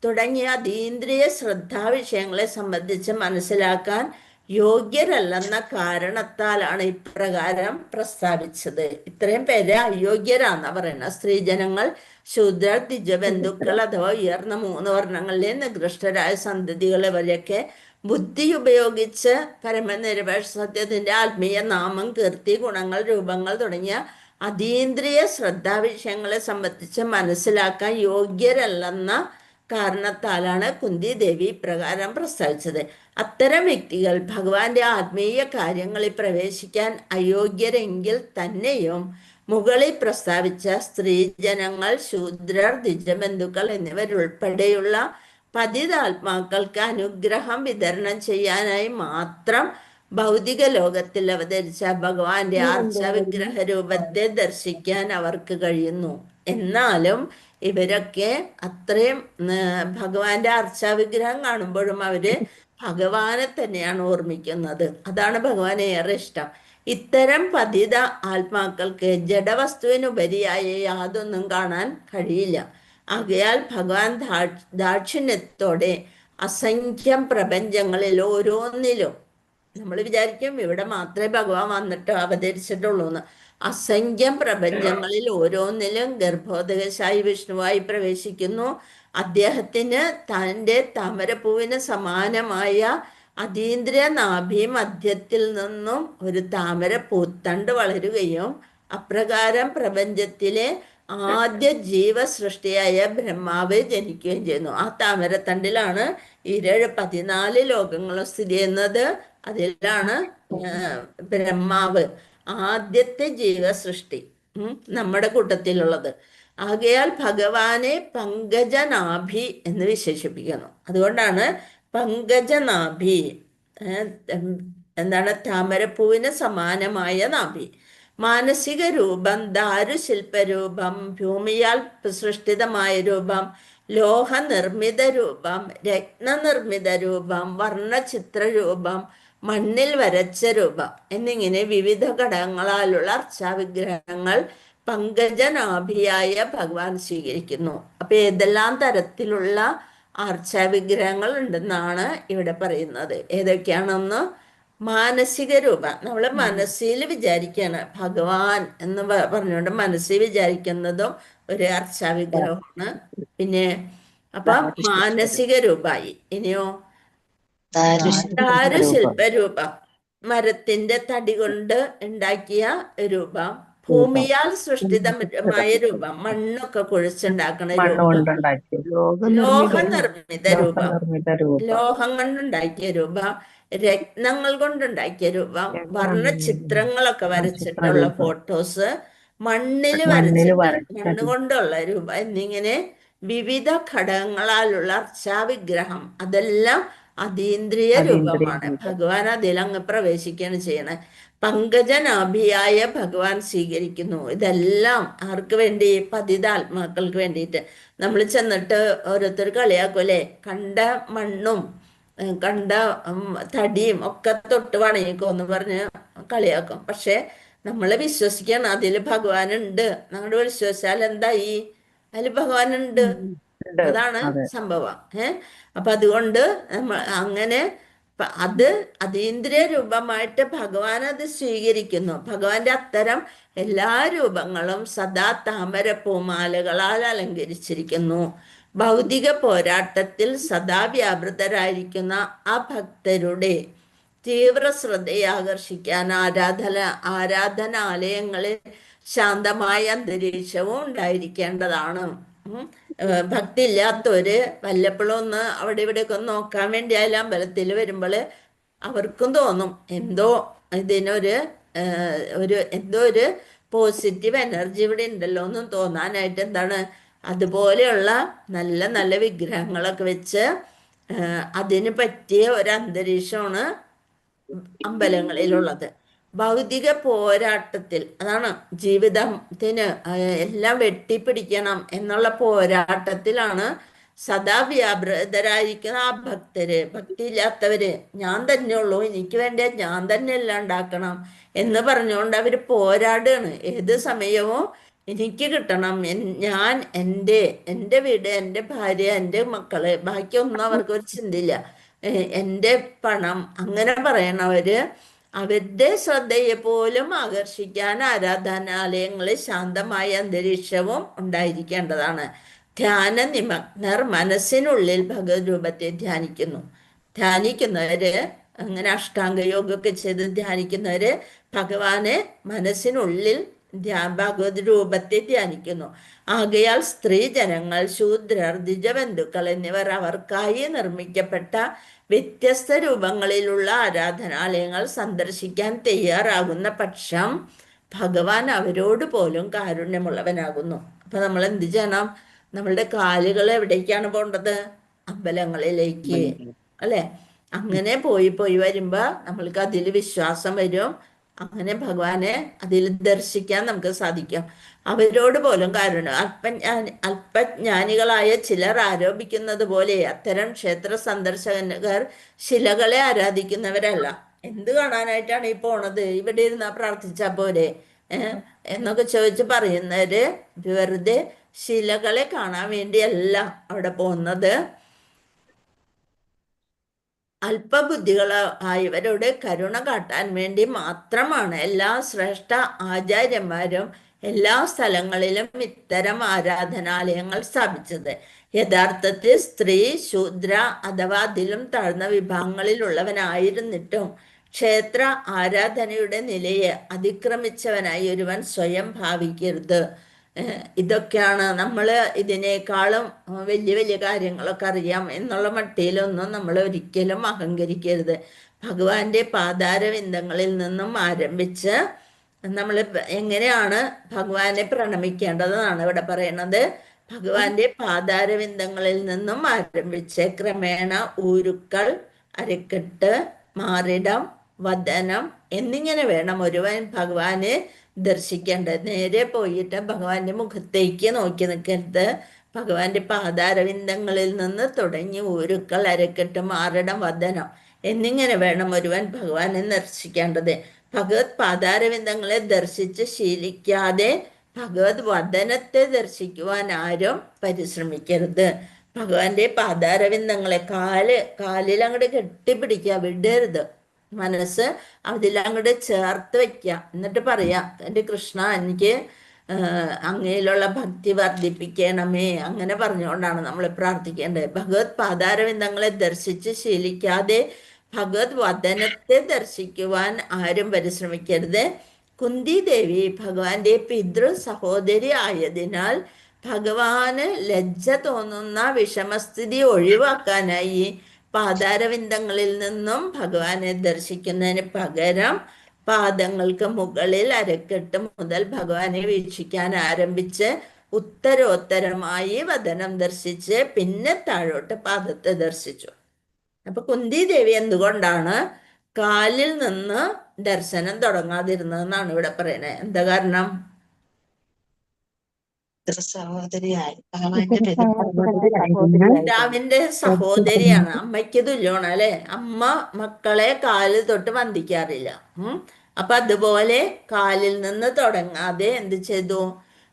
തുടങ്ങിയ അതീന്ദ്രിയ ശ്രദ്ധാവിഷയങ്ങളെ സംബന്ധിച്ച് മനസ്സിലാക്കാൻ യോഗ്യരല്ലെന്ന കാരണത്താലാണ് ഇപ്രകാരം പ്രസ്താവിച്ചത്. ഇത്രയും പേര് അയോഗ്യരാന്ന പറയുന്നത്. സ്ത്രീജനങ്ങൾ, ശൂദ്രർ, ദ്വിജബന്ധുക്കൾ അഥവാ ഉയർന്ന 3 വർണ്ണങ്ങളിലെ നികൃഷ്ടരായ സന്തതികൾ ഇവരെയൊക്കെ ബുദ്ധി ഉപയോഗിച്ച് പരമനിരപേക്ഷ സത്യത്തിന്റെ ആത്മീയ നാമം, കീർത്തി, ഗുണങ്ങൾ, രൂപങ്ങൾ തുടങ്ങിയ അതീന്ദ്രിയ ശ്രദ്ധാവിഷയങ്ങളെ സംബന്ധിച്ച് മനസ്സിലാക്കാൻ യോഗ്യരല്ലെന്ന കാരണത്താലാണ് കുന്തി ദേവി പ്രകാരം പ്രസ്താവിച്ചത്. അത്തരം വ്യക്തികൾ ഭഗവാന്റെ ആത്മീയ കാര്യങ്ങളിൽ പ്രവേശിക്കാൻ അയോഗ്യരെങ്കിൽ തന്നെയും മുകളിൽ പ്രസ്താവിച്ച സ്ത്രീജനങ്ങൾ, ശൂദ്രർ, ദ്വിജബന്ധുക്കൾ എന്നിവരുൾപ്പെടെയുള്ള പതിതാത്മാക്കൾക്ക് അനുഗ്രഹം വിതരണം ചെയ്യാനായി മാത്രം ഭൗതിക ലോകത്തിൽ അവതരിച്ച ഭഗവാന്റെ ആർച്ചാവിഗ്രഹ രൂപത്തെ ദർശിക്കാൻ അവർക്ക് കഴിയുന്നു. എന്നാലും ഇവരൊക്കെ അത്രയും ഭഗവാന്റെ അർച്ചാവിഗ്രഹം കാണുമ്പോഴും അവര് ഭഗവാനെ തന്നെയാണ് ഓർമ്മിക്കുന്നത്. അതാണ് ഭഗവാനെ ഏറെ ഇഷ്ടം. ഇത്തരം പതിത ആത്മാക്കൾക്ക് ജഡവസ്തുവിനുപരിയായ യാതൊന്നും കാണാൻ കഴിയില്ല. ആകയാൽ ഭഗവാൻ ദാക്ഷിണ്യത്തോടെ അസംഖ്യം പ്രപഞ്ചങ്ങളിൽ ഓരോന്നിലും, നമ്മൾ വിചാരിക്കും ഇവിടെ മാത്രമേ ഭഗവാൻ വന്നിട്ട് അവതരിച്ചിട്ടുള്ളൂ എന്ന്, അസംഖ്യം പ്രപഞ്ചങ്ങളിൽ ഓരോന്നിലും ഗർഭോദകശായി വിഷ്ണുവായി പ്രവേശിക്കുന്നു. അദ്ദേഹത്തിന് തൻ്റെ താമരപ്പൂവിന് സമാനമായ അതീന്ദ്രിയ നാഭി മധ്യത്തിൽ നിന്നും ഒരു താമര പൂത്തണ്ട് വളരുകയും അപ്രകാരം പ്രപഞ്ചത്തിലെ ആദ്യ ജീവസൃഷ്ടിയായ ബ്രഹ്മാവ് ജനിക്കുകയും ചെയ്യുന്നു. ആ താമരത്തണ്ടിലാണ് 14 ലോകങ്ങളും സ്ഥിതി ചെയ്യുന്നത്. അതിലാണ് ബ്രഹ്മാവ് ആദ്യത്തെ ജീവസൃഷ്ടി നമ്മുടെ കൂട്ടത്തിലുള്ളത്. ആകയാൽ ഭഗവാനെ പങ്കജനാഭി എന്ന് വിശേഷിപ്പിക്കുന്നു. അതുകൊണ്ടാണ് പങ്കജനാഭി, എന്താണ്, താമരപ്പൂവിന് സമാനമായ നാഭി. മാനസിക രൂപം, ദാരുശില്പരൂപം, ഭൂമിയാൽ സൃഷ്ടിതമായ രൂപം, ലോഹനിർമ്മിത രൂപം, രത്നനിർമ്മിത രൂപം, വർണ്ണചിത്രരൂപം, മണ്ണിൽ വരച്ച രൂപം എന്നിങ്ങനെ വിവിധ ഘടകങ്ങളാലുള്ള അർച്ചാവിഗ്രഹങ്ങൾ പങ്കജനാഭിയായ ഭഗവാൻ സ്വീകരിക്കുന്നു. അപ്പൊ ഏതെല്ലാം തരത്തിലുള്ള ആർച്ചാവിഗ്രഹങ്ങൾ ഉണ്ടെന്നാണ് ഇവിടെ പറയുന്നത്. ഏതൊക്കെയാണെന്ന്? മാനസിക രൂപം, നമ്മൾ മനസ്സിൽ വിചാരിക്കാണ് ഭഗവാൻ എന്ന് പറഞ്ഞുകൊണ്ട് മനസ്സിൽ വിചാരിക്കുന്നതും ഒരു അർച്ചാവിഗ്രഹമാണ്. പിന്നെ അപ്പൊ മാനസിക രൂപമായി. ഇനിയോ ദാരുശില്പരൂപം, മരത്തിന്റെ തടി കൊണ്ട് ഉണ്ടാക്കിയ രൂപം. ഭൂമിയാൽ സൃഷ്ടിതമായ രൂപം, മണ്ണൊക്കെ കുഴിച്ചുണ്ടാക്കുന്ന രൂപം. ലോഹനിർമ്മിത രൂപം, ലോഹം കൊണ്ടുണ്ടാക്കിയ രൂപം. രത്നങ്ങൾ കൊണ്ടുണ്ടാക്കിയ രൂപം. വർണ്ണചിത്രങ്ങളൊക്കെ വരച്ചിട്ടുള്ള ഫോട്ടോസ്. മണ്ണിൽ വരച്ചിട്ട് മണ്ണ് കൊണ്ടുള്ള രൂപം എന്നിങ്ങനെ വിവിധ ഘടകങ്ങളാലുള്ള അർച്ചാവിഗ്രഹം. അതെല്ലാം അതീന്ദ്രിയ രൂപമാണ്. ഭഗവാൻ അതിലങ്ങ് പ്രവേശിക്കുകയാണ് ചെയ്യണേ. പങ്കജനാഭിയായ ഭഗവാൻ സ്വീകരിക്കുന്നു. ഇതെല്ലാം ആർക്ക് വേണ്ടി? പതിതാത്മാക്കൾക്ക് വേണ്ടിയിട്ട്. നമ്മൾ ചെന്നിട്ട് ഓരോരുത്തർ കളിയാക്കൂലേ, കണ്ട മണ്ണും കണ്ട തടിയും ഒക്കെ തൊട്ട് വണങ്ങിക്കോന്ന് പറഞ്ഞ് കളിയാക്കും. പക്ഷെ നമ്മൾ വിശ്വസിക്കണം അതിൽ ഭഗവാനുണ്ട്. ഞങ്ങളുടെ വിശ്വസിച്ചാൽ എന്തായി? അതിൽ ഭഗവാനുണ്ട്. അതാണ് സംഭവം. അപ്പൊ അതുകൊണ്ട് അങ്ങനെ അത് അതീന്ദ്രിയ രൂപമായിട്ട് ഭഗവാൻ അത് സ്വീകരിക്കുന്നു. ഭഗവാന്റെ അത്തരം എല്ലാ രൂപങ്ങളും സദാ താമര പൂമാലകളാൽ അലങ്കരിച്ചിരിക്കുന്നു. ഭൗതിക പോരാട്ടത്തിൽ സദാ വ്യാപൃതരായിരിക്കുന്ന ആ ഭക്തരുടെ തീവ്ര ശ്രദ്ധയെ ആകർഷിക്കാൻ ആരാധനാലയങ്ങളിൽ ശാന്തമായ അന്തരീക്ഷവും ഉണ്ടായിരിക്കേണ്ടതാണ്. ഭക്തി ഇല്ലാത്തവര് വല്ലപ്പോഴും ഒന്ന് അവിടെ ഇവിടെയൊക്കെ ഒന്ന് നോക്കാൻ വേണ്ടി ആയാലും അമ്പലത്തിൽ വരുമ്പോൾ അവർക്കും തോന്നും എന്തോ ഇതിനൊരു എന്തോ ഒരു പോസിറ്റീവ് എനർജി ഇവിടെ ഉണ്ടല്ലോ എന്നും തോന്നാനായിട്ട് എന്താണ്, അതുപോലെയുള്ള നല്ല നല്ല വിഗ്രഹങ്ങളൊക്കെ വെച്ച് അതിന് പറ്റിയ ഒരു അന്തരീക്ഷമാണ് അമ്പലങ്ങളിലുള്ളത്. ഭൗതിക പോരാട്ടത്തിൽ, അതാണ് ജീവിതത്തിന് എല്ലാം വെട്ടിപ്പിടിക്കണം എന്നുള്ള പോരാട്ടത്തിലാണ് സദാ വ്യാപൃതരായിരിക്കുന്ന ആ ഭക്തര്. ഭക്തി ഇല്ലാത്തവര് ഞാൻ തന്നെ ഉള്ളൂ, എനിക്ക് വേണ്ടി ഞാൻ തന്നെ എല്ലാം ഉണ്ടാക്കണം എന്ന് പറഞ്ഞുകൊണ്ട് അവർ പോരാടുകയാണ്. ഏത് സമയവും എനിക്ക് കിട്ടണം, ഞാൻ എൻ്റെ വീട്, എൻ്റെ ഭാര്യ, എൻ്റെ മക്കള്, ബാക്കിയൊന്നും അവർക്കൊരു ചിന്തയില്ല. എൻ്റെ പണം, അങ്ങനെ പറയണവര് അവരുടെ ശ്രദ്ധയെ പോലും ആകർഷിക്കാൻ ആരാധനാലയങ്ങളിൽ ശാന്തമായ അന്തരീക്ഷവും ഉണ്ടായിരിക്കേണ്ടതാണ്. ധ്യാന നിമഗ്നർ മനസ്സിനുള്ളിൽ ഭഗവത് രൂപത്തെ ധ്യാനിക്കുന്നവര് അങ്ങനെ അഷ്ടാംഗയോഗമൊക്കെ ചെയ്ത് ധ്യാനിക്കുന്നവര് ഭഗവാനെ മനസ്സിനുള്ളിൽ ഭഗവത് രൂപത്തെ ധ്യാനിക്കുന്നു. ആകയാൽ സ്ത്രീ ജനങ്ങൾ, ശൂദ്രർ, ദ്വിജബന്ധുക്കൾ എന്നിവർ അവർക്കായി നിർമ്മിക്കപ്പെട്ട വ്യത്യസ്ത രൂപങ്ങളിലുള്ള ആരാധനാലയങ്ങൾ സന്ദർശിക്കാൻ തയ്യാറാകുന്ന പക്ഷം ഭഗവാൻ അവരോട് പോലും കാരുണ്യമുള്ളവനാകുന്നു. അപ്പൊ നമ്മൾ എന്ത് ചെയ്യണം? നമ്മളുടെ കാലുകൾ എവിടേക്കാണ് പോകേണ്ടത്? അമ്പലങ്ങളിലേക്ക്, അല്ലെ? അങ്ങനെ പോയി വരുമ്പോ നമ്മൾക്ക് അതിൽ വിശ്വാസം വരും. അങ്ങനെ ഭഗവാനെ അതിൽ ദർശിക്കാൻ നമുക്ക് സാധിക്കും. അവരോട് പോലും കാരുണ്യം. അല്പജ്ഞാനികളായ ചിലർ ആരോപിക്കുന്നത് പോലെ അത്തരം ക്ഷേത്ര സന്ദർശകർ ശിലകളെ ആരാധിക്കുന്നവരല്ല. എന്ത് കാണാനായിട്ടാണ് ഈ പോണത്? ഇവിടെ ഇരുന്നാ പ്രാർത്ഥിച്ചാ പോരെ എന്നൊക്കെ ചോദിച്ച് പറയുന്നവര് വെറുതെ ശിലകളെ കാണാൻ വേണ്ടിയല്ല അവിടെ പോകുന്നത്. അല്പബുദ്ധികളായവരോട് കരുണ കാട്ടാൻ വേണ്ടി മാത്രമാണ് എല്ലാ ശ്രേഷ്ഠ ആചാര്യന്മാരും എല്ലാ സ്ഥലങ്ങളിലും ഇത്തരം ആരാധനാലയങ്ങൾ സ്ഥാപിച്ചത്. യഥാർത്ഥത്തിൽ സ്ത്രീ, ശൂദ്ര അഥവാ അതിലും താഴ്ന്ന വിഭാഗങ്ങളിലുള്ളവനായിരുന്നിട്ടും ക്ഷേത്ര ആരാധനയുടെ നിലയെ അതിക്രമിച്ചവനായി ഒരുവൻ സ്വയം ഭാവിക്കരുത്. ഇതൊക്കെയാണ് നമ്മൾ ഇതിനേക്കാളും വലിയ വലിയ കാര്യങ്ങളൊക്കെ അറിയാം എന്നുള്ള മട്ടിയിലൊന്നും നമ്മൾ ഒരിക്കലും അഹങ്കരിക്കരുത്. ഭഗവാന്റെ പാതാരവിന്ദങ്ങളിൽ നിന്നും ആരംഭിച്ച് നമ്മൾ എങ്ങനെയാണ് ഭഗവാനെ പ്രണമിക്കേണ്ടതെന്നാണ് ഇവിടെ പറയുന്നത്. ഭഗവാന്റെ പാതാരവിന്ദങ്ങളിൽ നിന്നും ആരംഭിച്ച് ക്രമേണ ഊരുക്കൾ, അരക്കെട്ട്, മാറിടം, വദനം എന്നിങ്ങനെ വേണം ഒരുവൻ ഭഗവാനെ ദർശിക്കേണ്ടത്. നേരെ പോയിട്ട് ഭഗവാന്റെ മുഖത്തേക്ക് നോക്കി നിൽക്കരുത്. ഭഗവാന്റെ പാതാരവിന്ദങ്ങളിൽ നിന്ന് തുടങ്ങി ഊരുക്കൾ, അരക്കെട്ട്, മാറിടം, വദനം എന്നിങ്ങനെ വേണം ഒരുവൻ ഭഗവാനെ ദർശിക്കേണ്ടത്. ഭഗവത് പാതാരവിന്ദങ്ങളെ ദർശിച്ച് ശീലിക്കാതെ ഭഗവത് വദനത്തെ ദർശിക്കുവാൻ ആരും പരിശ്രമിക്കരുത്. ഭഗവാന്റെ പാതാരവിന്ദങ്ങളെ കാലിൽ അങ്ങോട്ട് കെട്ടിപ്പിടിക്കുക, വിടരുത്. മനസ്സ് അതിലങ്ങോട്ട് ചേർത്ത് വയ്ക്കുക. എന്നിട്ട് പറയാം, എൻ്റെ കൃഷ്ണ, എനിക്ക് അങ്ങയിലുള്ള ഭക്തി വർദ്ധിപ്പിക്കണമേ. അങ്ങനെ പറഞ്ഞുകൊണ്ടാണ് നമ്മൾ പ്രാർത്ഥിക്കേണ്ടത്. ഭഗവത് പാതാരവിന്ദങ്ങളെ ദർശിച്ച് ശീലിക്കാതെ ഭഗവത് വദനത്തെ ദർശിക്കുവാൻ ആരും പരിശ്രമിക്കരുത്. കുന്തി ദേവി ഭഗവാന്റെ പിതൃ സഹോദരി ആയതിനാൽ ഭഗവാന് ലജ്ജ തോന്നുന്ന വിഷമസ്ഥിതി ഒഴിവാക്കാനായി പാതാരവിന്ദങ്ങളിൽ നിന്നും ഭഗവാനെ ദർശിക്കുന്നതിന് പകരം പാദങ്ങൾക്ക് മുകളിൽ അരക്കെട്ട് മുതൽ ഭഗവാനെ വീക്ഷിക്കാൻ ആരംഭിച്ച് ഉത്തരോത്തരമായി വദനം ദർശിച്ച് പിന്നെ താഴോട്ട് പാദത്തെ ദർശിച്ചു. അപ്പൊ കുന്തി ദേവി എന്തുകൊണ്ടാണ് കാലിൽ നിന്ന് ദർശനം തുടങ്ങാതിരുന്നതെന്നാണ് ഇവിടെ പറയുന്നത്. എന്താ കാരണം? പിതാവിന്റെ സഹോദരിയാണ്, അമ്മയ്ക്ക് തുല്യമാണ് അല്ലെ. അമ്മ മക്കളെ കാലിൽ തൊട്ട് വന്ദിക്കാറില്ല. അപ്പൊ അതുപോലെ കാലിൽ നിന്ന് തുടങ്ങാതെ എന്ത് ചെയ്തു?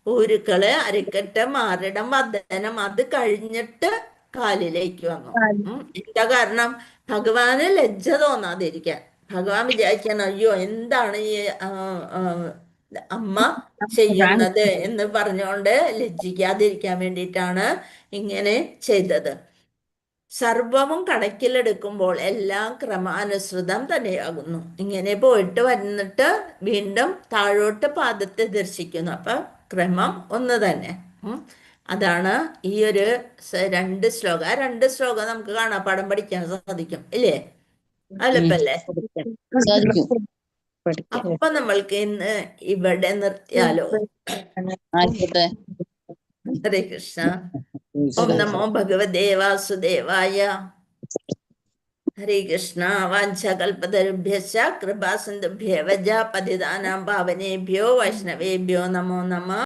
ഊരുക്കള്, അരക്കെട്ട്, മാറിടം, വദനം അത് കഴിഞ്ഞിട്ട് കാലിലേക്ക് വന്നു. എന്താ കാരണം? ഭഗവാന് ലജ്ജ തോന്നാതിരിക്കാൻ. ഭഗവാൻ വിചാരിക്കണം, അയ്യോ എന്താണ് ഈ അമ്മ ചെയ്യുന്നത് എന്ന് പറഞ്ഞുകൊണ്ട് ലജ്ജിക്കാതിരിക്കാൻ വേണ്ടിയിട്ടാണ് ഇങ്ങനെ ചെയ്തത്. സർവവും കണക്കിലെടുക്കുമ്പോൾ എല്ലാം ക്രമാനുസൃതം തന്നെയാകുന്നു. ഇങ്ങനെ പോയിട്ട് വന്നിട്ട് വീണ്ടും താഴോട്ട് പാദത്തെ ദർശിക്കുന്നു. അപ്പൊ ക്രമം ഒന്ന് തന്നെ. അതാണ് ഈ ഒരു രണ്ട് ശ്ലോകം നമുക്ക് കാണാപ്പാഠം പഠിക്കാൻ സാധിക്കും ഇല്ലേ? അല്ലപ്പല്ലേ? അപ്പൊ നമ്മൾക്ക് ഇന്ന് ഇവിടെ നിർത്തിയാലോ? ഹരേ കൃഷ്ണ. ഓം നമോ ഭഗവതേ വാസുദേവായ. ഹരേ കൃഷ്ണ. വാഞ്ചകൽപതരുഭ്യശ്ച കൃപാസിന്ധുഭ്യേവ പതിതാനാം പാവനേഭ്യോ വൈഷ്ണവേഭ്യോ നമോ നമഃ.